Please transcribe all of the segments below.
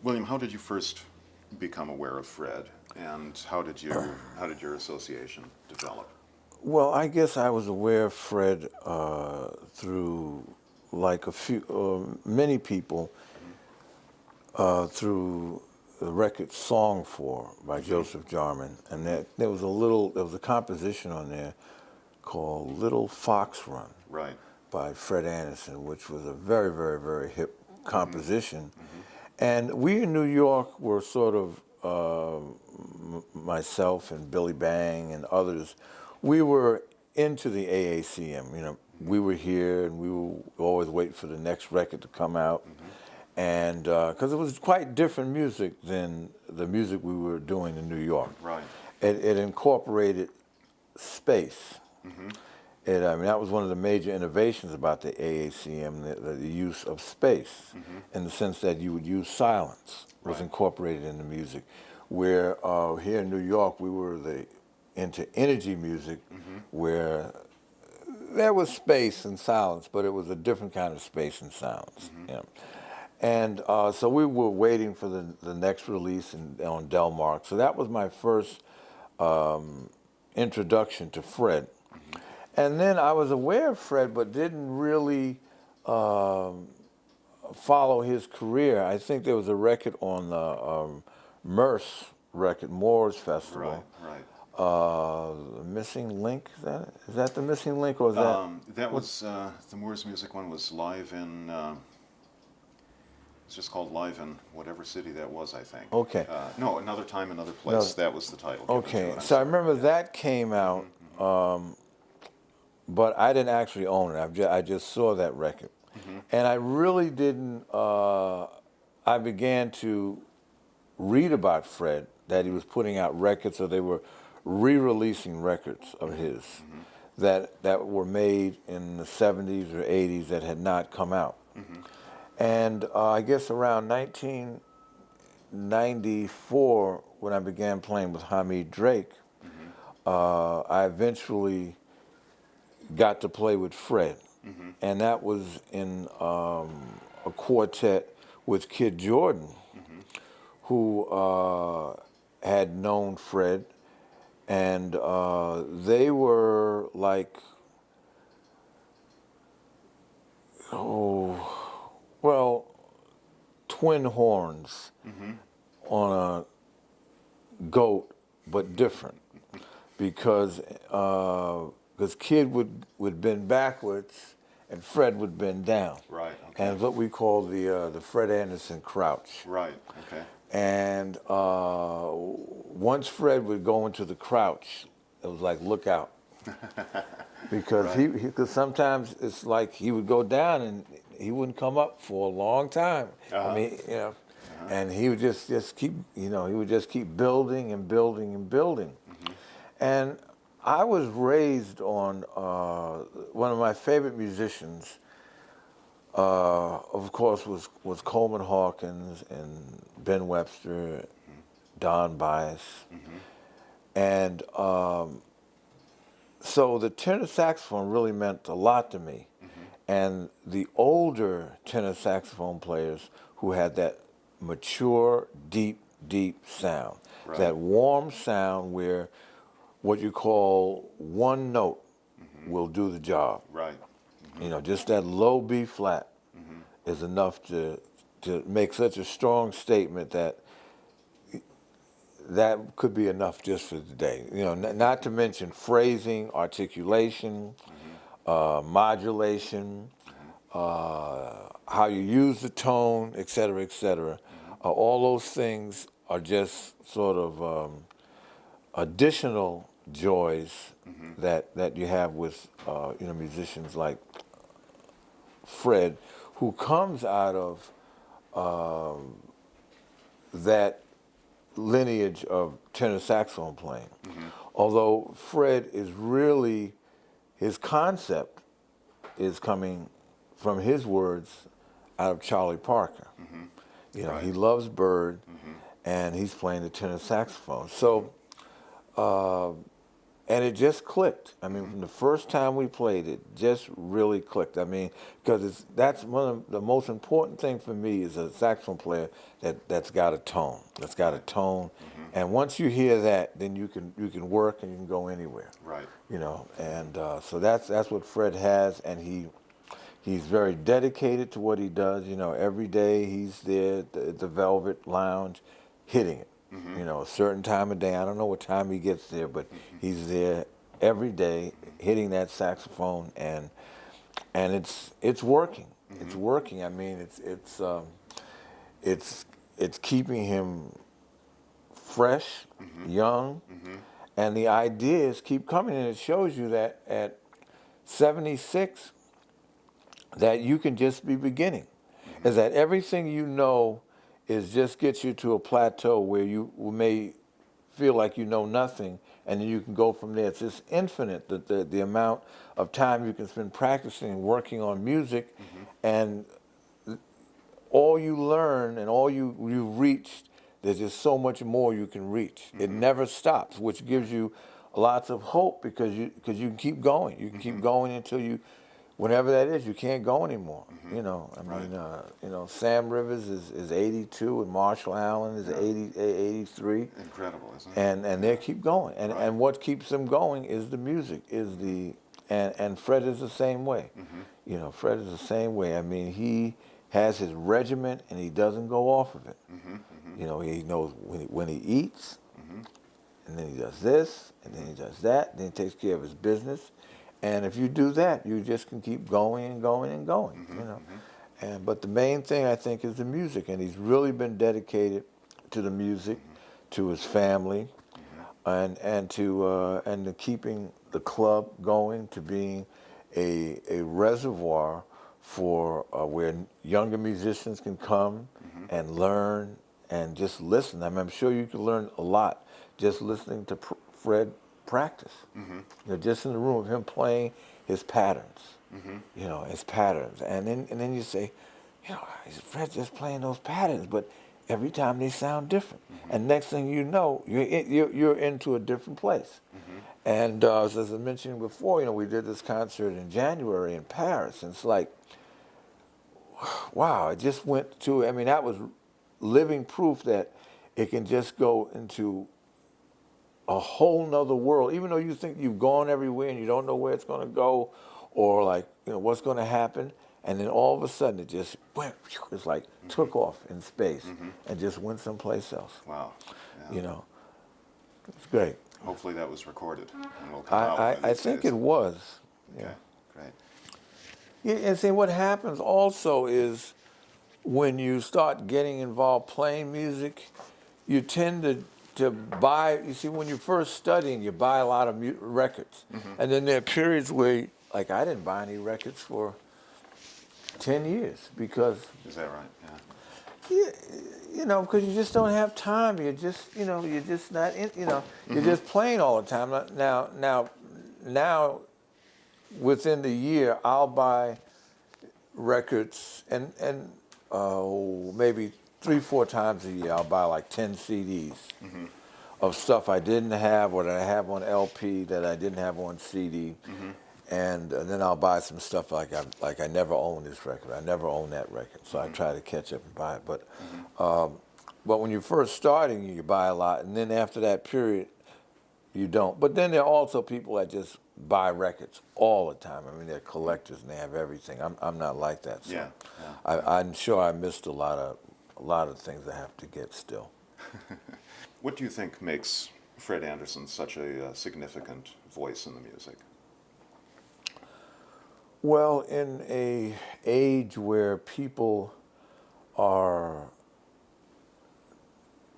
William, how did you first become aware of Fred, and how did your association develop? Well, I guess I was aware of Fred through like many people through the record "Song For" by Joseph Jarman, and there was a composition on there called "Little Fox Run" Right. by Fred Anderson, which was a very, very, very hip composition. Mm-hmm. And we in New York were sort of, myself and Billy Bang and others, we were into the AACM. You know, we were here and we were always waiting for the next record to come out. And because it was quite different music than the music we were doing in New York. Right. It incorporated space. I mean, that was one of the major innovations about the AACM, the use of space, in the sense that you would use silence was incorporated in the music. Where here in New York, we were into energy music, where there was space and silence, but it was a different kind of space and silence. You know? And so we were waiting for the next release on Delmark. So that was my first introduction to Fred. And then I was aware of Fred, but didn't really follow his career. I think there was a record on the Merce record, Moors Festival. Right. The Missing Link, is that the Missing Link, or is that? That was the Moores Music one was live in. It's just called Live in whatever city that was, I think. Okay. No, Another Time, Another Place. That was the title. Okay, so I remember that came out. But I didn't actually own it. I just saw that record. And I really didn't, I began to read about Fred, that he was putting out records, or they were re-releasing records of his that were made in the 70s or 80s that had not come out. And I guess around 1994, when I began playing with Hamid Drake, I eventually got to play with Fred, and that was in a quartet with Kid Jordan, who had known Fred, and they were like, twin horns on a goat, but different, because Kid would bend backwards and Fred would bend down. Right. Okay. And what we call the Fred Anderson crouch. Right. Okay. And once Fred would go into the crouch, it was like, look out. Because because sometimes it's like he would go down and he wouldn't come up for a long time. I mean, you know, and he would just keep, he would just keep building and building and building. And I was raised on one of my favorite musicians, of course, was Coleman Hawkins and Ben Webster, Don Byas. And so the tenor saxophone really meant a lot to me. And the older tenor saxophone players who had that mature, deep, deep sound, that warm sound where what you call one note will do the job. Right. You know, just that low B flat is enough to make such a strong statement that could be enough just for the day. You know, not to mention phrasing, articulation, modulation, how you use the tone, et cetera, et cetera. All those things are just sort of additional joys that you have with musicians like Fred, who comes out of that lineage of tenor saxophone playing. Although Fred is really, his concept is coming from his words out of Charlie Parker. You know, he loves Bird, and he's playing the tenor saxophone. So, and it just clicked. I mean, from the first time we played it, just really clicked. I mean, because that's one of the most important thing for me is a saxophone player that's got a tone, and once you hear that, then you can work and you can go anywhere. Right. You know, and so that's what Fred has, and he's very dedicated to what he does. You know, every day he's there at the Velvet Lounge, hitting it. You know, a certain time of day. I don't know what time he gets there, but he's there every day hitting that saxophone, and it's working. It's working. I mean, it's keeping him fresh, young, and the ideas keep coming. And it shows you that at 76, that you can just be beginning. Is that everything you know is just gets you to a plateau where you may feel like you know nothing, and then you can go from there. It's just infinite, the amount of time you can spend practicing and working on music, and all you learn and all you've reached, there's just so much more you can reach. It never stops, which gives you lots of hope because you can keep going. You can keep going until you, whenever that is, you can't go anymore. You know, I mean, you know, Sam Rivers is 82 and Marshall Allen is 83. Incredible, isn't it? And they keep going. And what keeps them going is the music, and Fred is the same way. You know, Fred is the same way. I mean, he has his regiment and he doesn't go off of it. You know, he knows when he eats, and then he does this, and then he does that, and then he takes care of his business. And if you do that, you just can keep going and going and going, you know. But the main thing, I think, is the music. And he's really been dedicated to the music, to his family, and to keeping the club going, to being a reservoir for where younger musicians can come and learn and just listen. I mean, I'm sure you can learn a lot just listening to Fred practice. You know, just in the room of him playing his patterns. You know, his patterns, and then you say, you know, Fred's just playing those patterns, but every time they sound different. And next thing you know, you're into a different place. And as I mentioned before, you know, we did this concert in January in Paris, and it's like, wow, it just went to, I mean, that was living proof that it can just go into a whole nother world, even though you think you've gone everywhere and you don't know where it's going to go, or like, you know, what's going to happen, and then all of a sudden it just went, it's like took off in space and just went someplace else. Wow. Yeah. You know, it's great. Hopefully that was recorded and will come out. one of I these think days. it was. Okay, great. Yeah, and see, what happens also is when you start getting involved playing music, you tend to buy, you see, when you're first studying, you buy a lot of records. And then there are periods where, like, I didn't buy any records for 10 years because, Is that right? Yeah. you know, because you just don't have time. You're just, you know, you're just not, you know, you're just playing all the time. Now, within the year, I'll buy records and maybe 3-4 times a year, I'll buy like 10 CDs of stuff I didn't have or that I have on LP that I didn't have on CD. And then I'll buy some stuff like I never owned this record. I never owned that record. So I try to catch up and buy it. But when you're first starting, you buy a lot. And then after that period, you don't. But then there are also people that just buy records all the time. I mean, they're collectors and they have everything. I'm not like that. So Yeah. I'm sure I missed a lot of things I have to get still. What do you think makes Fred Anderson such a significant voice in the music? Well, in a age where people are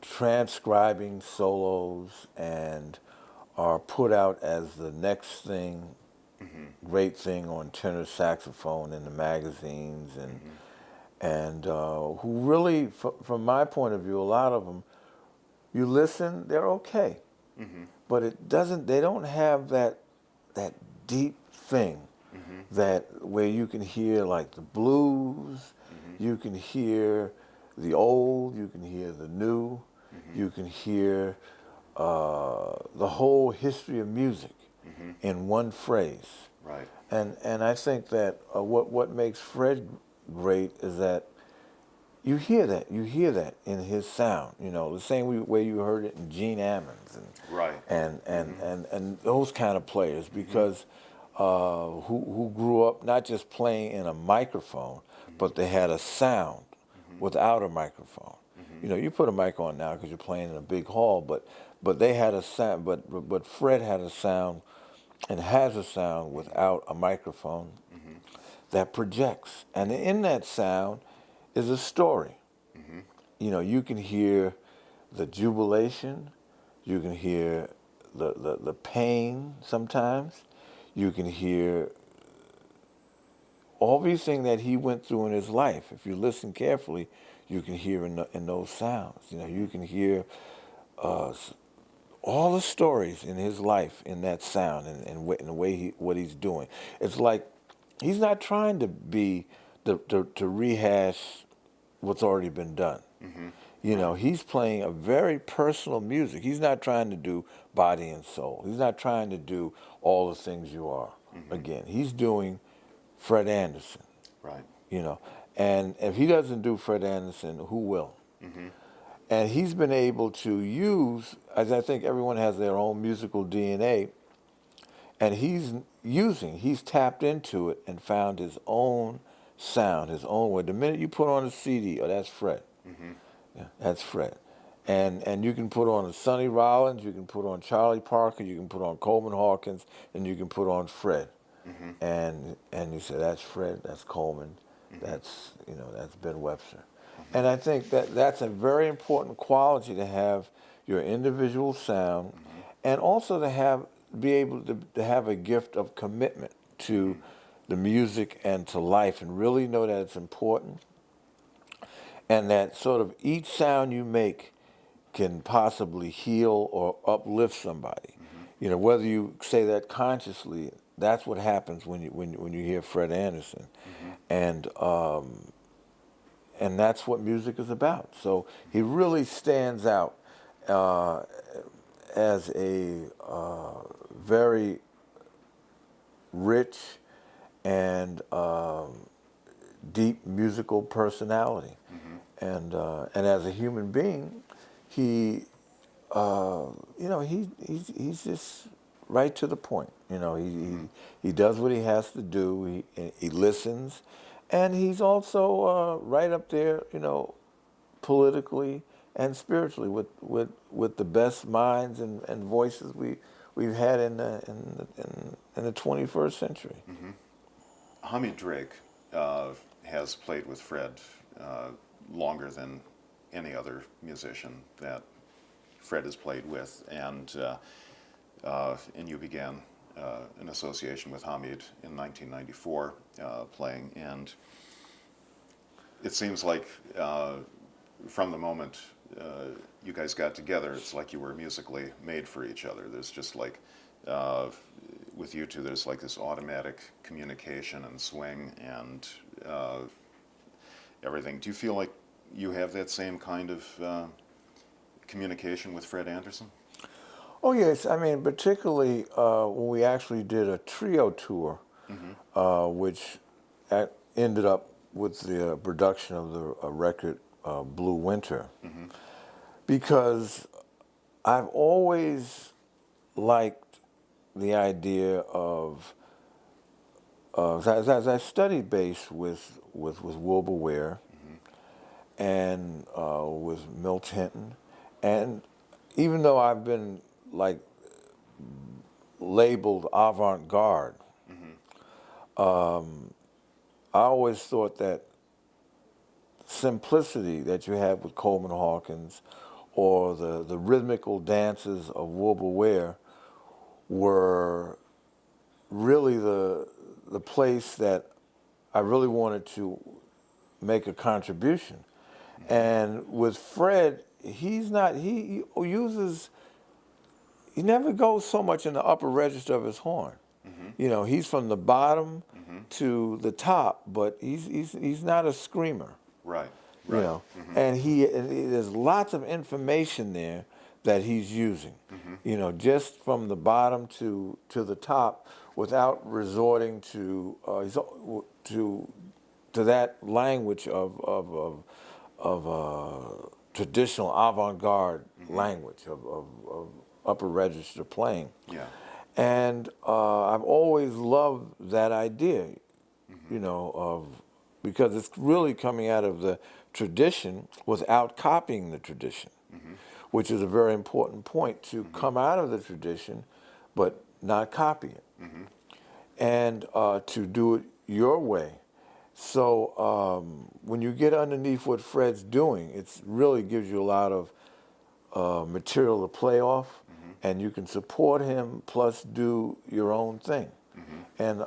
transcribing solos and are put out as the next thing, great thing on tenor saxophone in the magazines, and who really, from my point of view, a lot of them, you listen, they're okay, but it doesn't. They don't have that deep thing that where you can hear like the blues, you can hear the old, you can hear the new, you can hear the whole history of music. in one phrase. Right. And I think that what makes Fred great is that you hear that in his sound, the same way you heard it in Gene Ammons Right. and those kind of players, because who grew up not just playing in a microphone, but they had a sound without a microphone. You put a mic on now because you're playing in a big hall, but they had a sound, but Fred had a sound and has a sound without a microphone that projects. And in that sound is a story. You can hear the jubilation, you can hear the pain sometimes, you can hear everything that he went through in his life. If you listen carefully, you can hear in those sounds. You can hear all the stories in his life in that sound and the way what he's doing. It's like he's not trying to rehash what's already been done. He's playing a very personal music. He's not trying to do body and soul. He's not trying to do all the things you are. Again, he's doing Fred Anderson. Right. And if he doesn't do Fred Anderson, who will? And he's been able to use, as I think everyone has their own musical DNA, and he's tapped into it and found his own sound, his own way. The minute you put on a CD, that's Fred. Yeah, that's Fred. And you can put on a Sonny Rollins, you can put on Charlie Parker, you can put on Coleman Hawkins, and you can put on Fred. And you say, that's Fred, that's Coleman, that's Ben Webster. And I think that's a very important quality, to have your individual sound, and also to be able to have a gift of commitment to the music and to life, and really know that it's important, and that sort of each sound you make can possibly heal or uplift somebody. Whether you say that consciously, that's what happens when you hear Fred Anderson, and that's what music is about. So he really stands out as a very rich and deep musical personality, and as a human being, he's just right to the point. He does what he has to do. He listens, and he's also right up there, politically and spiritually with the best minds and voices we've had in the 21st century. Hamid Drake has played with Fred longer than any other musician that Fred has played with, and you began an association with Hamid in 1994, playing, and it seems like from the moment you guys got together, it's like you were musically made for each other. There's just like, with you two, there's like this automatic communication and swing and everything. Do you feel like you have that same kind of communication with Fred Anderson? Oh yes, I mean, particularly when we actually did a trio tour, which ended up with the production of the record Blue Winter, because I've always liked the idea of, as I studied bass with Wilbur Ware and with Milt Hinton, and even though I've been like labeled avant-garde, I always thought that simplicity that you have with Coleman Hawkins, or the rhythmical dances of Wilbur Ware, were really the place that I really wanted to make a contribution. And with Fred, he never goes so much in the upper register of his horn. He's from the bottom to the top, but he's not a screamer. Right. And there's lots of information there that he's using, you know, just from the bottom to the top, without resorting to to that language of traditional avant-garde language of upper register playing. Yeah. And I've always loved that idea, you know, because it's really coming out of the tradition without copying the tradition, which is a very important point, to come out of the tradition but not copy it, and to do it your way. So when you get underneath what Fred's doing, it really gives you a lot of material to play off, and you can support him plus do your own thing. And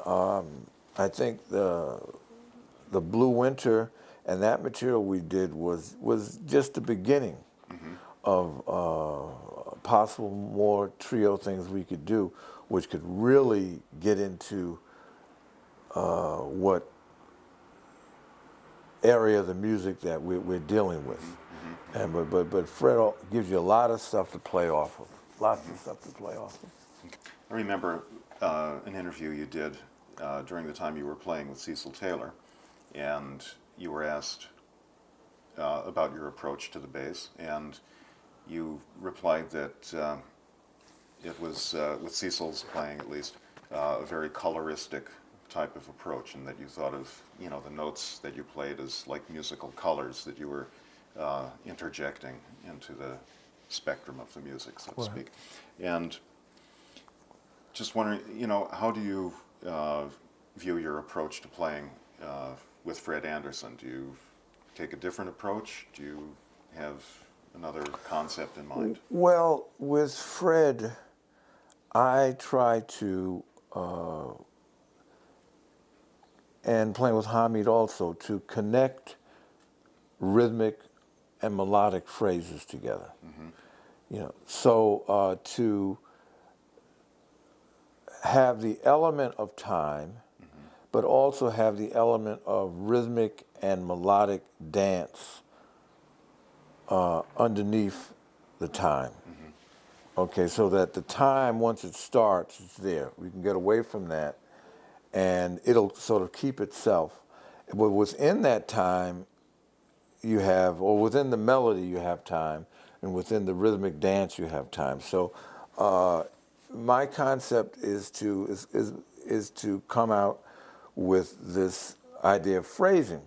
I think the Blue Winter and that material we did was just the beginning of possible more trio things we could do, which could really get into what area of the music that we're dealing with. And but Fred gives you a lot of stuff to play off of. Lots of stuff to play off of. I remember an interview you did during the time you were playing with Cecil Taylor, and you were asked about your approach to the bass, and you replied that it was, with Cecil's playing at least, a very coloristic type of approach, and that you thought of, you know, the notes that you played as like musical colors that you were interjecting into the spectrum of the music, so to speak. And just wondering, you know, how do you view your approach to playing with Fred Anderson? Do you take a different approach? Do you have another concept in mind? Well, with Fred, I try to, and playing with Hamid also, to connect rhythmic and melodic phrases together. You know, so to have the element of time, but also have the element of rhythmic and melodic dance underneath the time. Okay, so that the time, once it starts, it's there. We can get away from that, and it'll sort of keep itself. But within that time, you have, or within the melody, you have time, and within the rhythmic dance, you have time. So my concept is to come out with this idea of phrasing,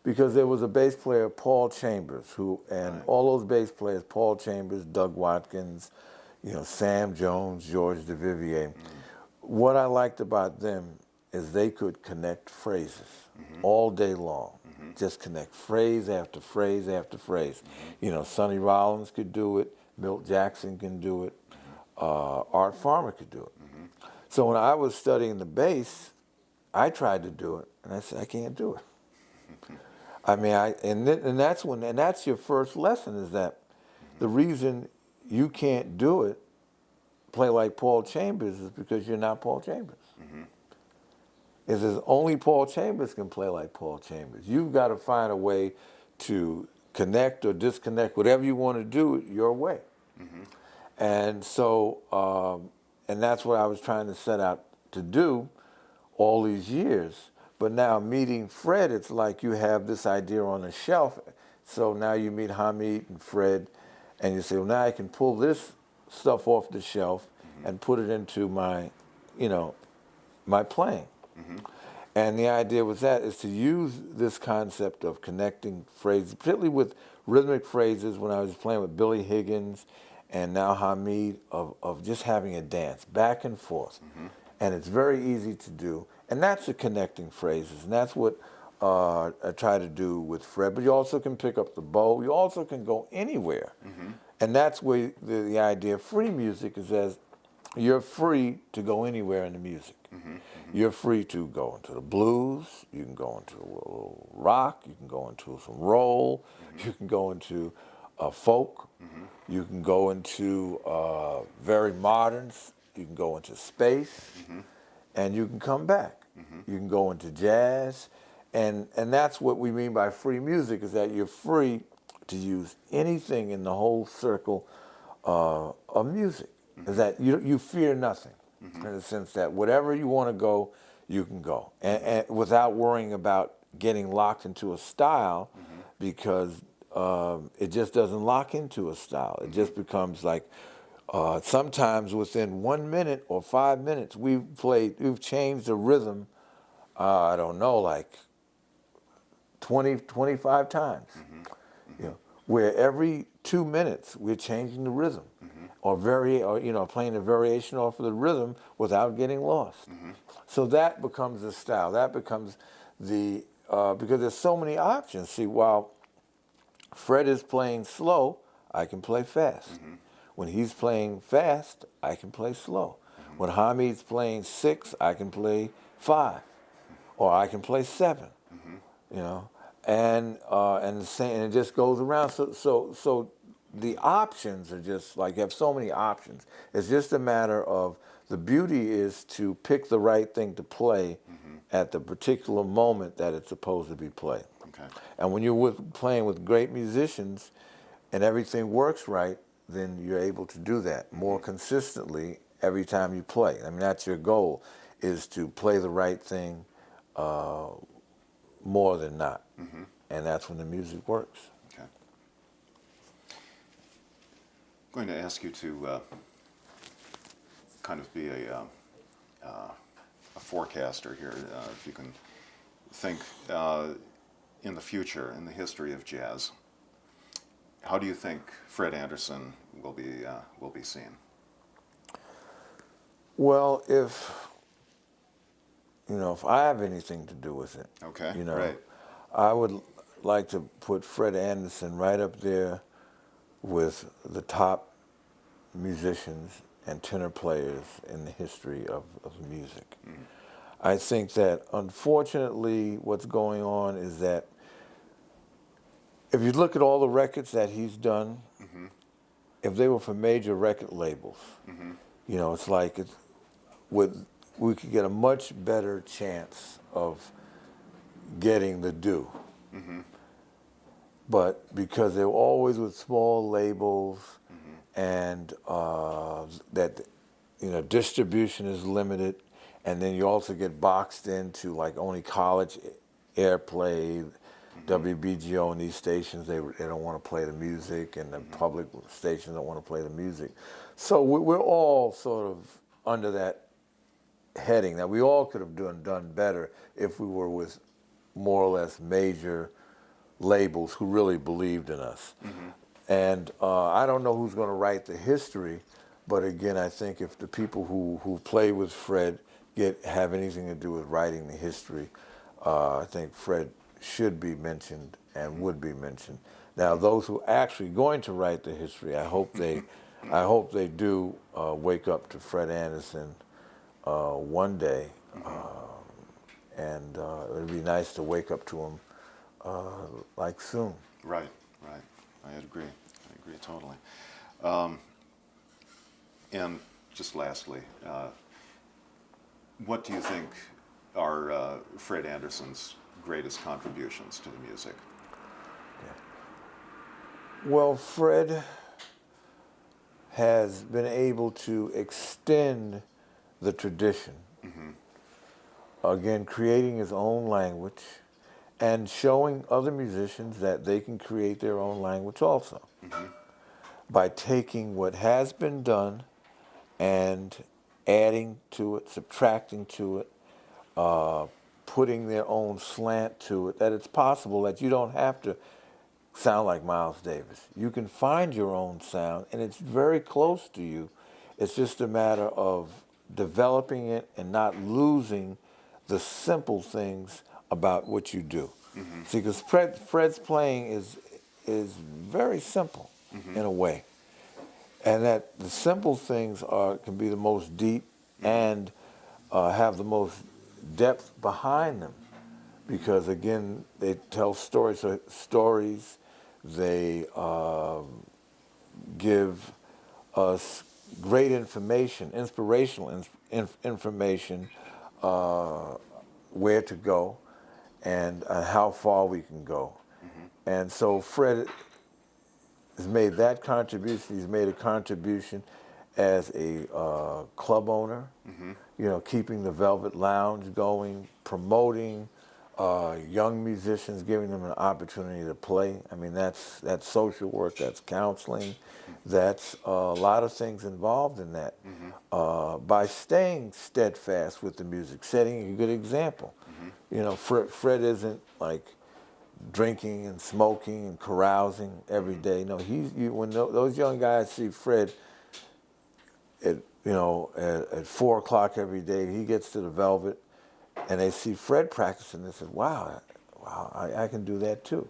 because there was a bass player, Paul Chambers, who, and all those bass players, Paul Chambers, Doug Watkins, you know, Sam Jones, George DeVivier. What I liked about them is they could connect phrases all day long. Just connect phrase after phrase after phrase. You know, Sonny Rollins could do it, Milt Jackson can do it, Art Farmer could do it. So when I was studying the bass, I tried to do it, and I said, I can't do it. I mean, and that's your first lesson, is that the reason you can't do it, play like Paul Chambers, is because you're not Paul Chambers. Is only Paul Chambers can play like Paul Chambers. You've got to find a way to connect or disconnect, whatever you want to do, your way. And so, and that's what I was trying to set out to do all these years. But now meeting Fred, it's like you have this idea on the shelf. So now you meet Hamid and Fred, and you say, well, now I can pull this stuff off the shelf and put it into my, you know, my playing. And the idea was that is to use this concept of connecting phrases, particularly with rhythmic phrases when I was playing with Billy Higgins and now Hamid, of just having a dance back and forth. And it's very easy to do. And that's the connecting phrases. And that's what I try to do with Fred. But you also can pick up the bow. You also can go anywhere. And that's where the idea of free music is, as you're free to go anywhere in the music. You're free to go into the blues, you can go into a little rock, you can go into some roll, you can go into folk, you can go into very moderns, you can go into space, and you can come back. You can go into jazz, and that's what we mean by free music, is that you're free to use anything in the whole circle of music, is that you fear nothing, in the sense that whatever you want to go, you can go, and without worrying about getting locked into a style, because it just doesn't lock into a style. It just becomes like sometimes within 1 minute or 5 minutes, we've changed the rhythm. I don't know, like 20, 25 times. You know, where every 2 minutes we're changing the rhythm, or playing a variation off of the rhythm without getting lost. So that becomes the style. That becomes the because there's so many options. See, while Fred is playing slow, I can play fast. When he's playing fast, I can play slow. When Hamid's playing 6, I can play 5, or I can play 7. You know, and the same, and it just goes around. So the options are just like, you have so many options. It's just a matter of, the beauty is to pick the right thing to play at the particular moment that it's supposed to be played. Okay. And when you're playing with great musicians and everything works right, then you're able to do that more consistently every time you play. I mean, that's your goal, is to play the right thing more than not. And that's when the music works. Okay. I'm going to ask you to kind of be a forecaster here, if you can think in the future, in the history of jazz. How do you think Fred Anderson will be seen? Well, if I have anything to do with it, Okay. you know, Right. I would like to put Fred Anderson right up there with the top musicians and tenor players in the history of music. I think that, unfortunately, what's going on is that if you look at all the records that he's done, if they were for major record labels, it's like we could get a much better chance of getting the due. But because they're always with small labels, and that distribution is limited, and then you also get boxed into like only college airplay, WBGO and these stations, they don't want to play the music, and the public stations don't want to play the music. So we're all sort of under that heading that we all could have done better if we were with more or less major labels who really believed in us. And I don't know who's going to write the history, but again, I think if the people who play with Fred have anything to do with writing the history, I think Fred should be mentioned and would be mentioned. Now, those who are actually going to write the history, I hope they do wake up to Fred Anderson one day, and it would be nice to wake up to him like soon. Right. I agree totally. And just lastly, what do you think are Fred Anderson's greatest contributions to the music? Well, Fred has been able to extend the tradition, again, creating his own language and showing other musicians that they can create their own language also, by taking what has been done and adding to it, subtracting to it, putting their own slant to it, that it's possible that you don't have to sound like Miles Davis. You can find your own sound, and it's very close to you. It's just a matter of developing it and not losing the simple things about what you do. See, because Fred's playing is very simple in a way, and that the simple things can be the most deep and have the most depth behind them, because again, they tell stories. They give us great information, inspirational information, where to go and how far we can go. And so Fred has made that contribution. He's made a contribution as a club owner, you know, keeping the Velvet Lounge going, promoting young musicians, giving them an opportunity to play. I mean, that's social work, that's counseling, that's a lot of things involved in that. By staying steadfast with the music, setting a good example. You know, Fred isn't like drinking and smoking and carousing every day. No, when those young guys see Fred at, you know, at 4 o'clock every day, he gets to the Velvet, and they see Fred practicing. They say, "Wow, I can do that too."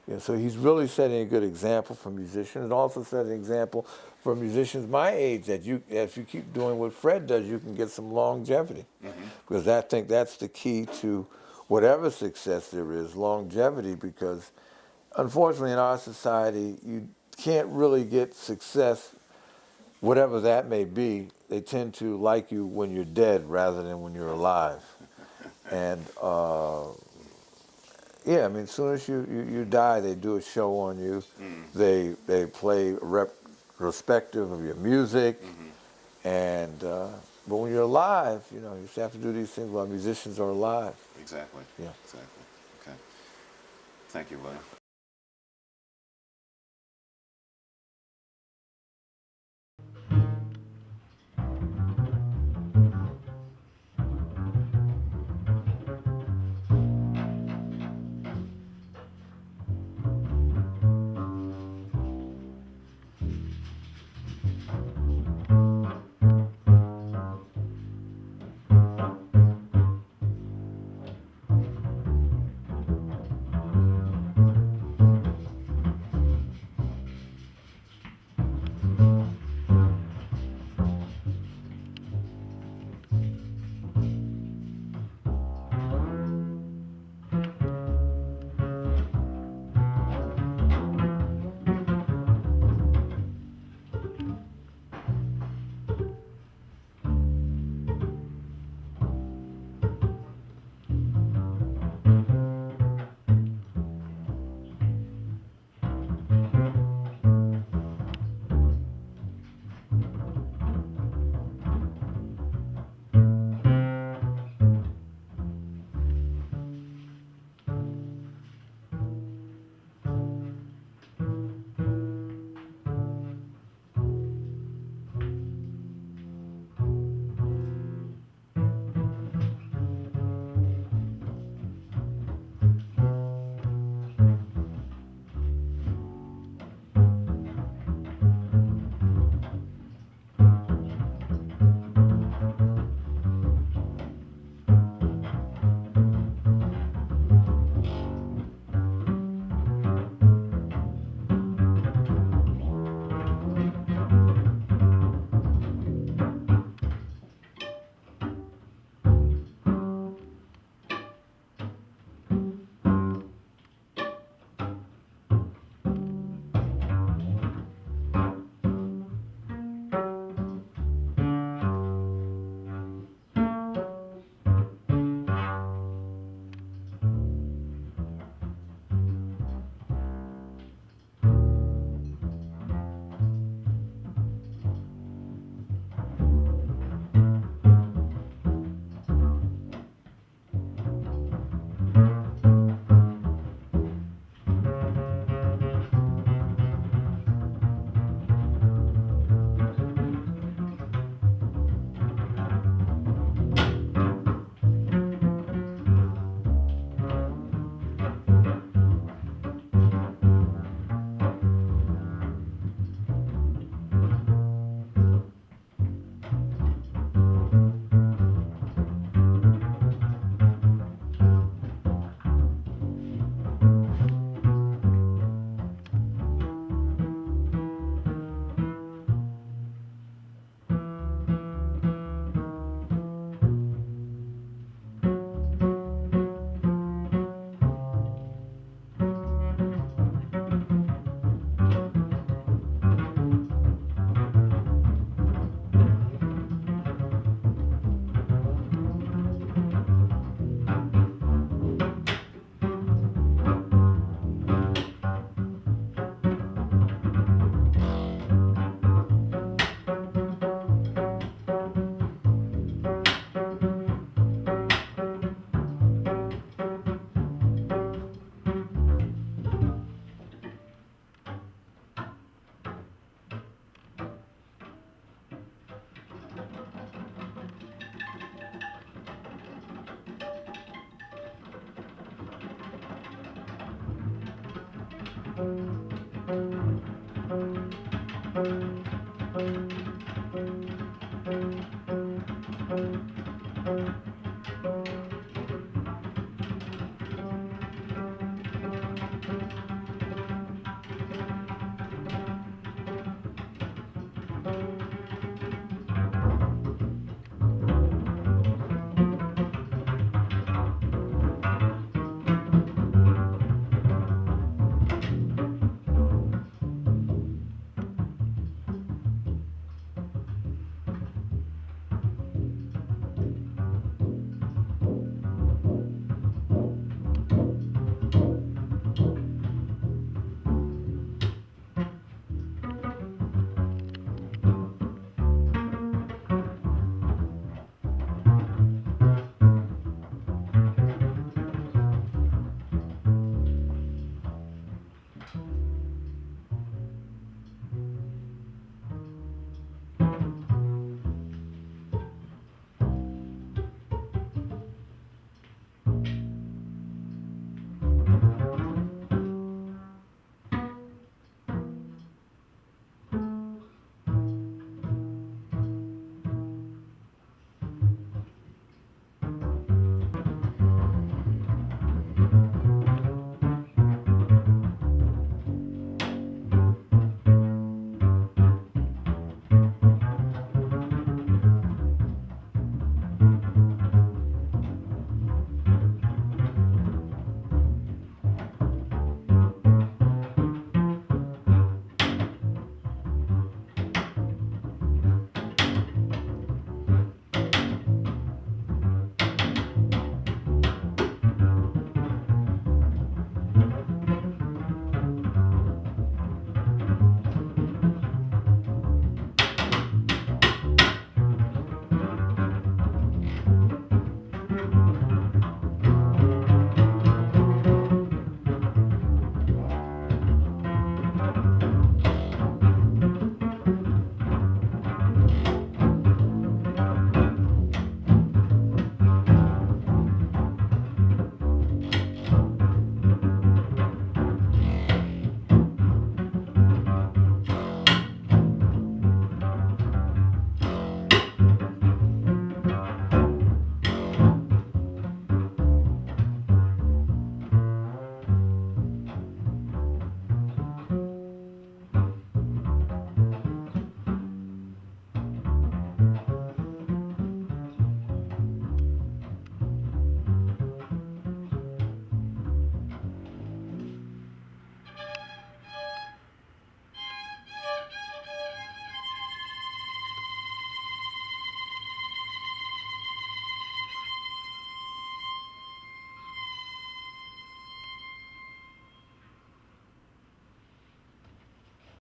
You know, so he's really setting a good example for musicians, and also setting an example for musicians my age that if you keep doing what Fred does, you can get some longevity. Because I think that's the key to whatever success there is, longevity. Because unfortunately, in our society, you can't really get success, whatever that may be. They tend to like you when you're dead rather than when you're alive. And yeah, I mean, as soon as you die, they do a show on you. They play respective of your music, and but when you're alive, you know, you just have to do these things while musicians are alive. Exactly. Yeah. Exactly. Okay. Thank you, William.